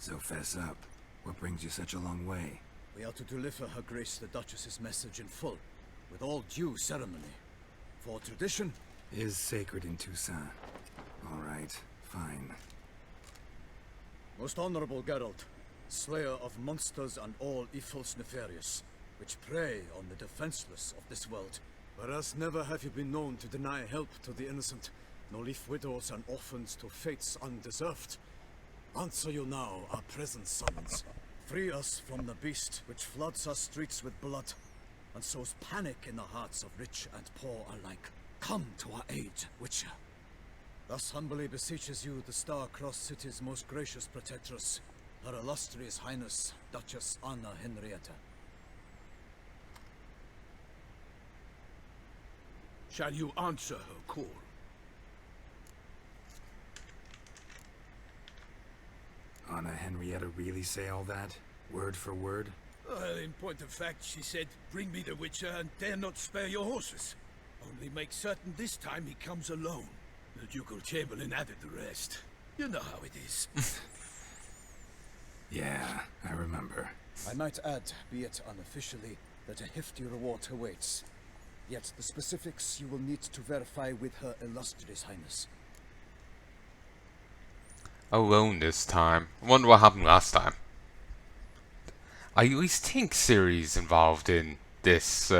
So fess up. What brings you such a long way? We are to deliver Her Grace the Duchess's message in full, with all due ceremony. For tradition is sacred in Toussaint. All right, fine. Most honorable Geralt, slayer of monsters and all evils nefarious, which prey on the defenseless of this world. Whereas never have you been known to deny help to the innocent, nor leave widows and orphans to fates undeserved. Answer you now our present summons. Free us from the beast which floods our streets with blood, and sows panic in the hearts of rich and poor alike. Come to our aid, Witcher. Thus humbly beseeches you the star-crossed city's most gracious protectress, Her illustrious Highness, Duchess Anna Henrietta. Shall you answer her call? Anna Henrietta really say all that? Word for word? Well, in point of fact, she said, bring me the Witcher and dare not spare your horses. Only make certain this time he comes alone. The Ducal Chamberlain added the rest. You know how it is. Yeah, I remember. I might add, be it unofficially, that a hefty reward awaits. Yet the specifics you will need to verify with Her Illustrious Highness. Alone this time. I wonder what happened last time. I at least think Ciri's involved in this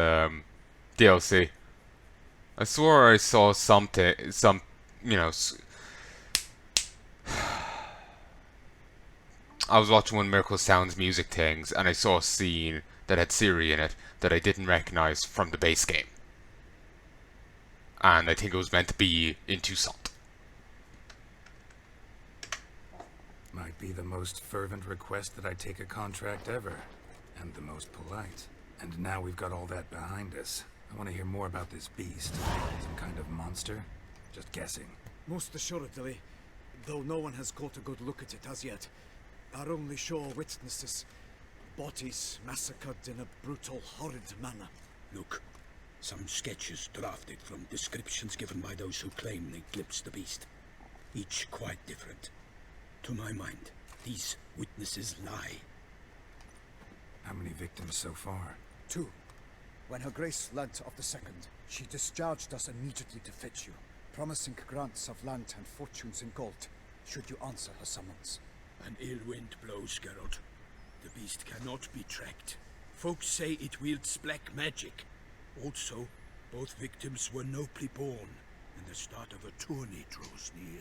DLC. I swore I saw I was watching one of Miracle Sound's music things, and I saw a scene that had Ciri in it that I didn't recognize from the base game. And I think it was meant to be in Toussaint. Might be the most fervent request that I take a contract ever. And the most polite. And now we've got all that behind us. I want to hear more about this beast. Some kind of monster? Just guessing. Most assuredly, though no one has caught a good look at it as yet. Our only sure witnesses. Bodies massacred in a brutal, horrid manner. Look, some sketches drafted from descriptions given by those who claim they glimpsed the beast. Each quite different. To my mind, these witnesses lie. How many victims so far? 2. When Her Grace learnt of the second, she discharged us immediately to fetch you, promising grants of land and fortunes in gold, should you answer her summons. An ill wind blows, Geralt. The beast cannot be tracked. Folks say it wields black magic. Also, both victims were nobly born, and the start of a tourney draws near.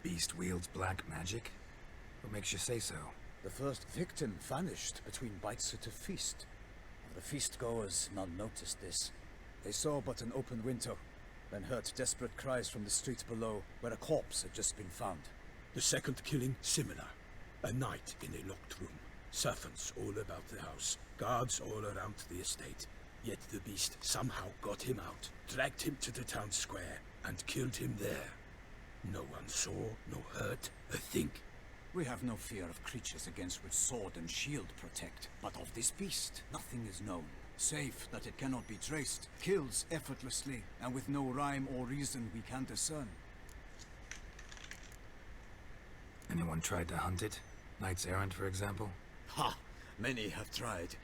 Beast wields black magic? What makes you say so? The first victim vanished between bites at a feast. Of the feast-goers, none noticed this. They saw but an open window, then heard desperate cries from the street below, where a corpse had just been found. The second killing, similar. A night in a locked room. Servants all about the house. Guards all around the estate. Yet the beast somehow got him out, dragged him to the town square, and killed him there. No one saw, nor heard a thing. We have no fear of creatures against which sword and shield protect, but of this beast, nothing is known. Save that it cannot be traced, kills effortlessly, and with no rhyme or reason we can discern. Anyone tried to hunt it? Knights errant, for example? Ha! Many have tried.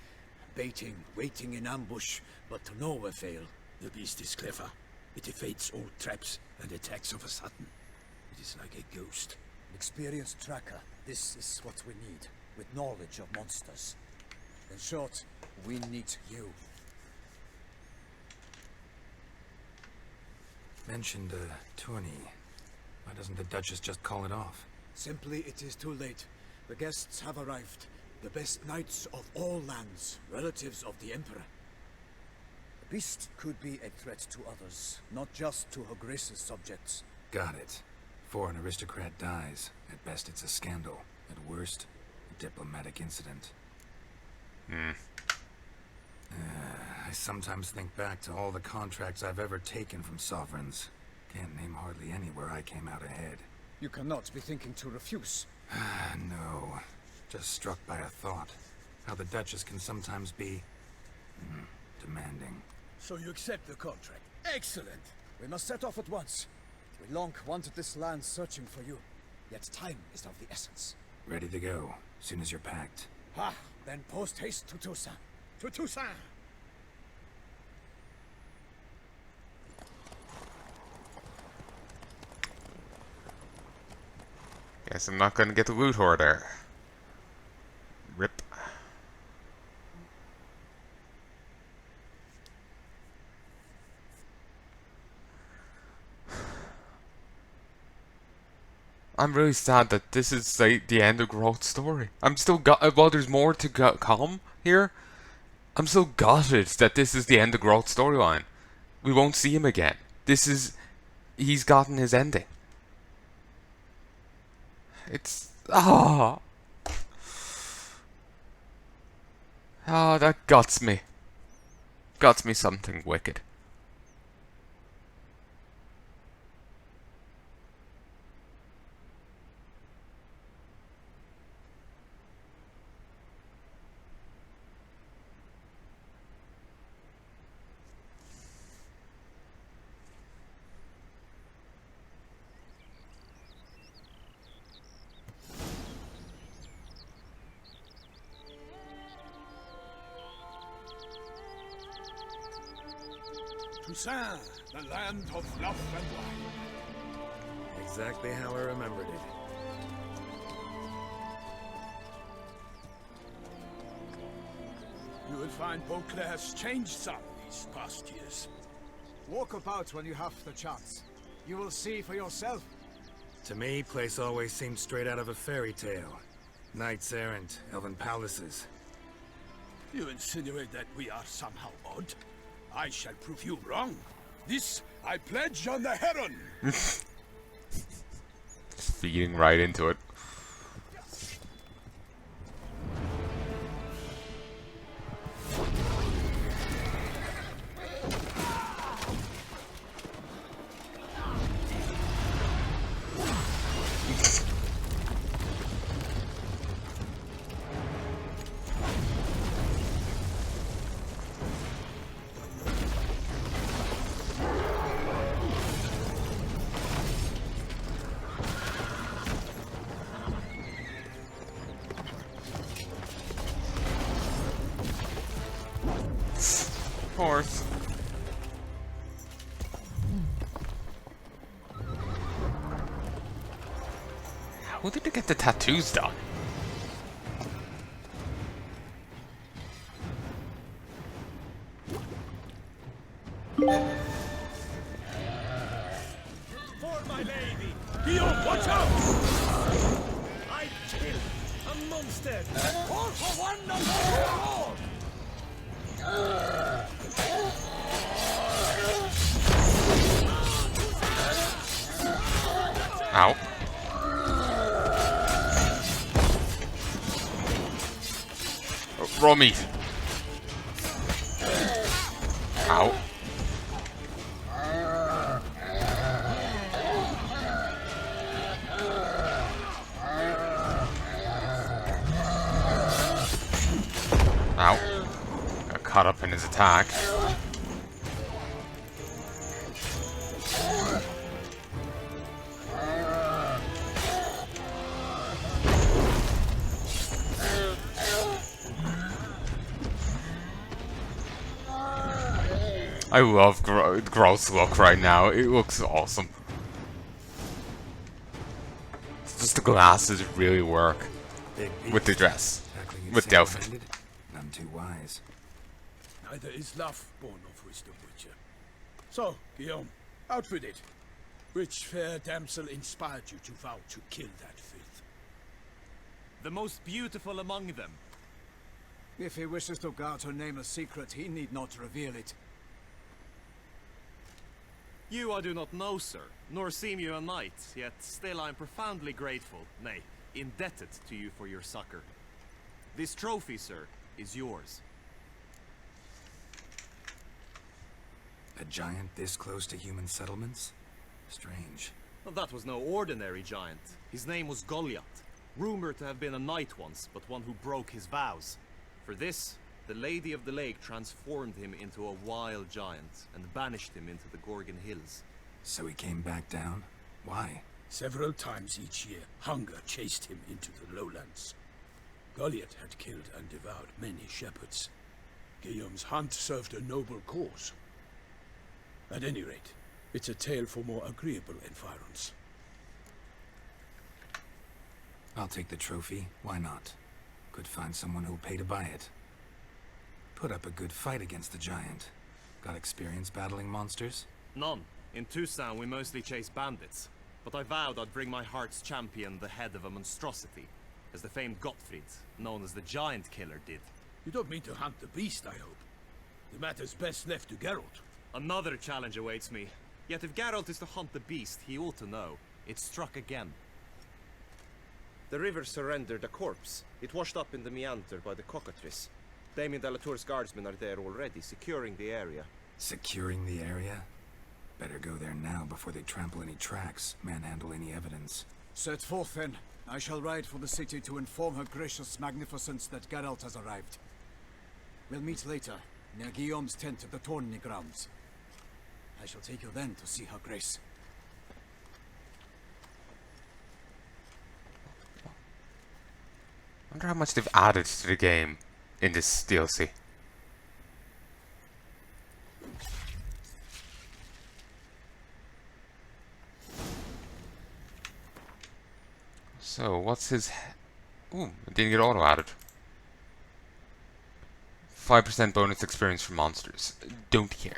Baiting, waiting in ambush, but to no avail. The beast is clever. It evades all traps and attacks of a sudden. It is like a ghost. An experienced tracker. This is what we need, with knowledge of monsters. In short, we need you. Mentioned a tourney. Why doesn't the Duchess just call it off? Simply, it is too late. The guests have arrived. The best knights of all lands, relatives of the Emperor. The beast could be a threat to others, not just to Her Grace's subjects. Got it. Before an aristocrat dies, at best it's a scandal. At worst, a diplomatic incident. I sometimes think back to all the contracts I've ever taken from sovereigns. Can't name hardly any where I came out ahead. You cannot be thinking to refuse. No. Just struck by a thought. How the Duchess can sometimes be... demanding. So you accept the contract. Excellent! We must set off at once. We long wanted this land searching for you, yet time is of the essence. Ready to go, soon as you're packed. Ha! Then post haste to Toussaint. To Toussaint! Guess I'm not gonna get the loot order. Rip. I'm really sad that this is like the end of Groth's story. I'm still while there's more to come here, I'm still gutted that this is the end of Groth's storyline. We won't see him again. He's gotten his ending. It's that guts me. Guts me something wicked. Toussaint, the land of love and wine. Exactly how I remembered it. You will find Beauclair's changed some these past years. Walk about when you have the chance. You will see for yourself. To me, place always seemed straight out of a fairy tale. Knights errant, elven palaces. You insinuate that we are somehow odd? I shall prove you wrong. This I pledge on the Heron. Just feeding right into it. Horse. How did they get the tattoos done? For my lady! Guillaume, watch out! I killed a monster! All for one, not for all! Ow. Oh, raw meat. Ow. Ow. Got caught up in his attack. I love Groth's look right now. It looks awesome. Just the glasses really work with the dress, with the outfit. None too wise. Neither is love born of wisdom, Witcher. So, Guillaume, out with it. Which fair damsel inspired you to vow to kill that filth? The most beautiful among them. If he wishes to guard her name a secret, he need not reveal it. You I do not know, sir, nor seem you a knight, yet still I am profoundly grateful, nay, indebted to you for your succor. This trophy, sir, is yours. A giant this close to human settlements? Strange. Well, that was no ordinary giant. His name was Goliath, rumored to have been a knight once, but one who broke his vows. For this, the Lady of the Lake transformed him into a wild giant and banished him into the Gorgon Hills. So he came back down? Why? Several times each year, hunger chased him into the lowlands. Goliath had killed and devoured many shepherds. Guillaume's hunt served a noble cause. At any rate, it's a tale for more agreeable environs. I'll take the trophy. Why not? Could find someone who'll pay to buy it. Put up a good fight against the giant. Got experience battling monsters? None. In Tucson, we mostly chase bandits. But I vowed I'd bring my heart's champion the head of a monstrosity, as the famed Gottfried, known as the Giant Killer, did. You don't mean to hunt the beast, I hope. The matter's best left to Geralt. Another challenge awaits me. Yet if Geralt is to hunt the beast, he ought to know. It struck again. The river surrendered a corpse. It washed up in the meander by the cockatrice. Damien Delatour's guardsmen are there already, securing the area. Securing the area? Better go there now before they trample any tracks, manhandle any evidence. Set forth then. I shall ride for the city to inform her gracious magnificence that Geralt has arrived. We'll meet later, near Guillaume's tent at the Tourney grounds. I shall take you then to see her grace. I wonder how much they've added to the game in this DLC. So, what's his... Ooh, it didn't get auto-added. 5% bonus experience for monsters. Don't care.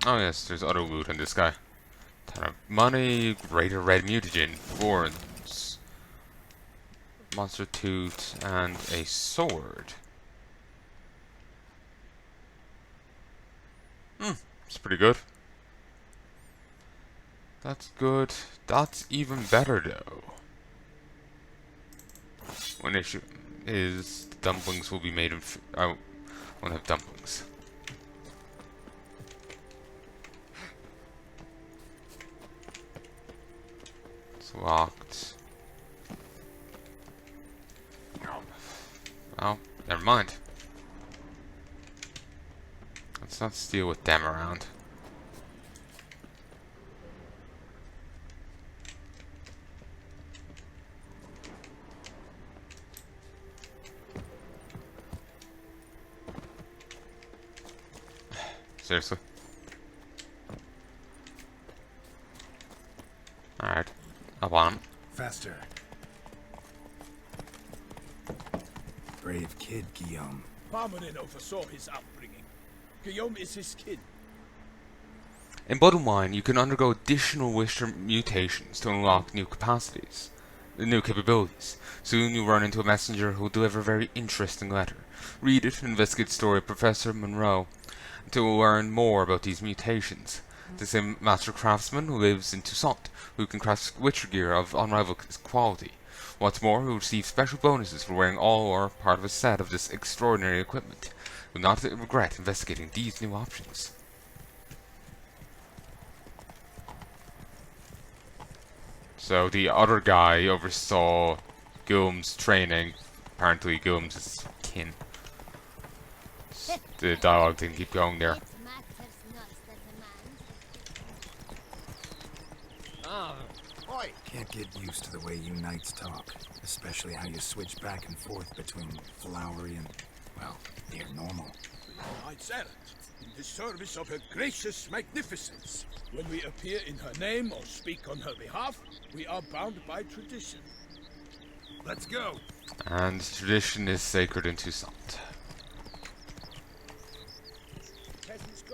Oh yes, there's auto loot on this guy. Ton of money, greater red mutagen, warrants, monster tooth, and a sword. It's pretty good. That's good. That's even better though. One issue is dumplings will be made in. I won't have dumplings. It's locked. Oh, never mind. Let's not steal with them around. Seriously? Alright. I want him. Faster. Brave kid, Guillaume. Parmanin oversaw his upbringing. Guillaume is his kin. In Blood and Wine, you can undergo additional Wisher mutations to unlock new capabilities. Soon you'll run into a messenger who will deliver a very interesting letter. Read it and investigate the story of Professor Monroe to learn more about these mutations. The same master craftsman who lives in Toussaint, who can craft Witcher gear of unrivaled quality. What's more, who receives special bonuses for wearing all or part of a set of this extraordinary equipment. Will not regret investigating these new options. So the other guy oversaw Guillaume's training. Apparently Guillaume's his kin. The dialogue didn't keep going there. Can't get used to the way you knights talk, especially how you switch back and forth between flowery and, well, near normal. Knights errant, in the service of her gracious magnificence. When we appear in her name or speak on her behalf, we are bound by tradition. Let's go. And tradition is sacred in Toussaint.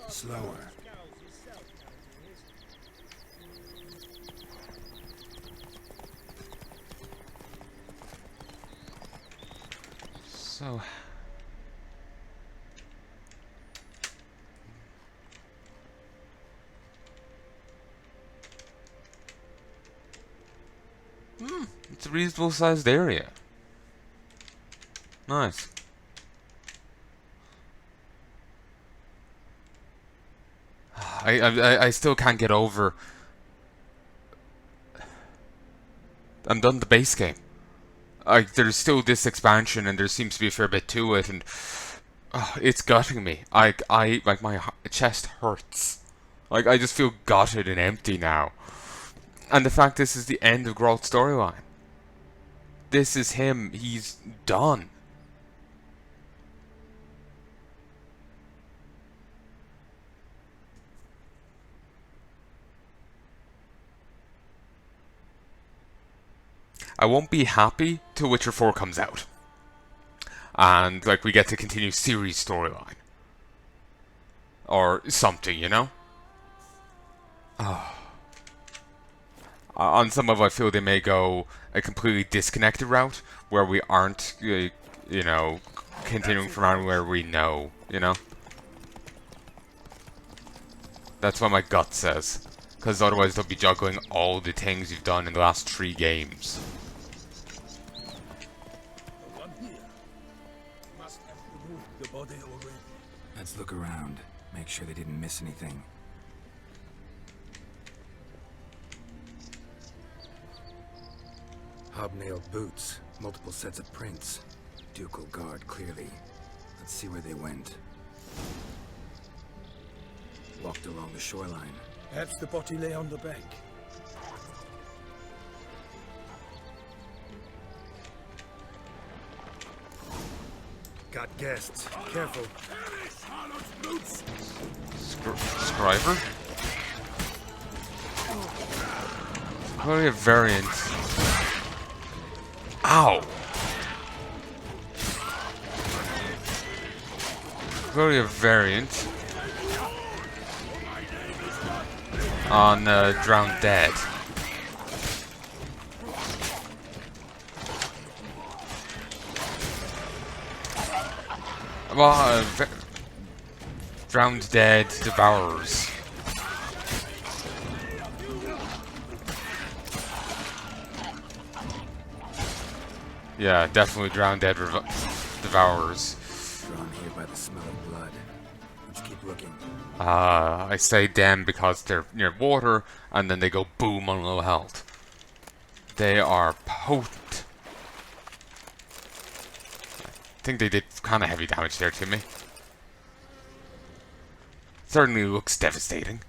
Slower. So... it's a reasonable sized area. Nice. I still can't get over I'm done the base game. Like, there's still this expansion, and there seems to be a fair bit to it, and it's gutting me. Like my chest hurts. Like, I just feel gutted and empty now. And the fact this is the end of Geralt's storyline. This is him. He's done. I won't be happy till Witcher 4 comes out. And, like, we get to continue Ciri's storyline. Or something, you know? On some level, I feel they may go a completely disconnected route, where we aren't, you know, continuing from around where we know, you know? That's what my gut says. Because otherwise they'll be juggling all the things you've done in the last 3 games. Let's look around. Make sure they didn't miss anything. Hobnailed boots. Multiple sets of prints. Ducal guard, clearly. Let's see where they went. Walked along the shoreline. Perhaps the body lay on the bank. Got guests. Careful. Scriber? Clearly a variant. Ow! Clearly a variant on Drowned Dead. Well, Drowned Dead Devourers. Yeah, definitely Drowned Dead Devourers. Drawn here by the smell of blood. Let's keep looking. I say them because they're near water, and then they go boom on low health. They are potent. I think they did kind of heavy damage there to me. Certainly looks devastating.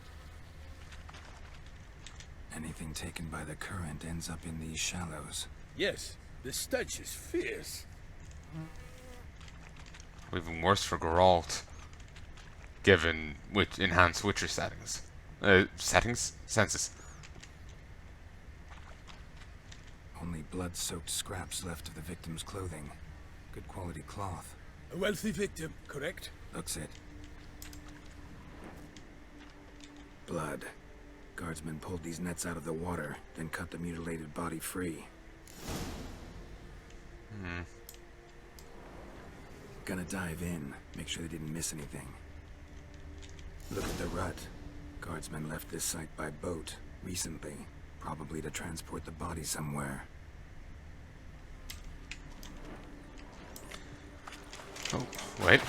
Anything taken by the current ends up in these shallows. Yes, the stench is fierce. Even worse for Geralt, given enhanced Witcher settings. Senses. Only blood-soaked scraps left of the victim's clothing. Good quality cloth. A wealthy victim, correct? Looks it. Blood. Guardsmen pulled these nets out of the water, then cut the mutilated body free. Gonna dive in, make sure they didn't miss anything. Look at the rut. Guardsmen left this site by boat, recently. Probably to transport the body somewhere. Oh, wait.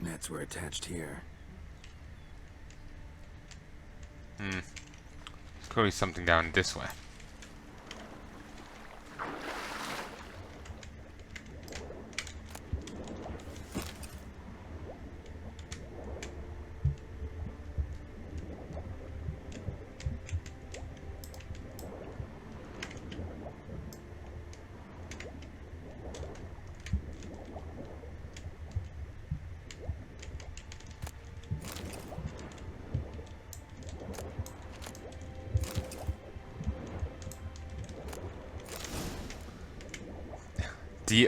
Nets were attached here. There's clearly something down this way.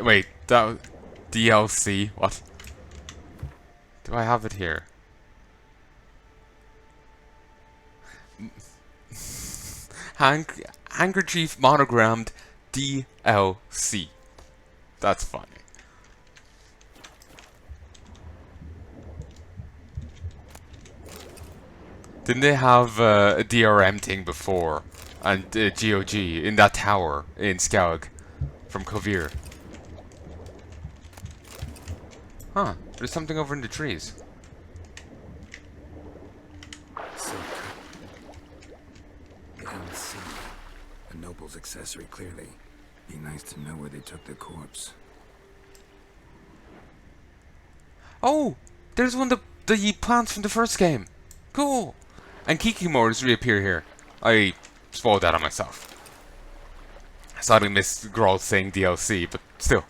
Wait, that DLC? What? Do I have it here? Handkerchief monogrammed DLC. That's funny. Didn't they have a DRM thing before? And GOG in that tower in Scoia'tael from Kovir? Huh. There's something over in the trees. Silk. LC. A noble's accessory, clearly. Be nice to know where they took the corpse. Oh! There's one of the plants from the first game. Cool! And Kikimores reappear here. I spoiled that on myself. I slightly missed Grohl saying DLC, but still.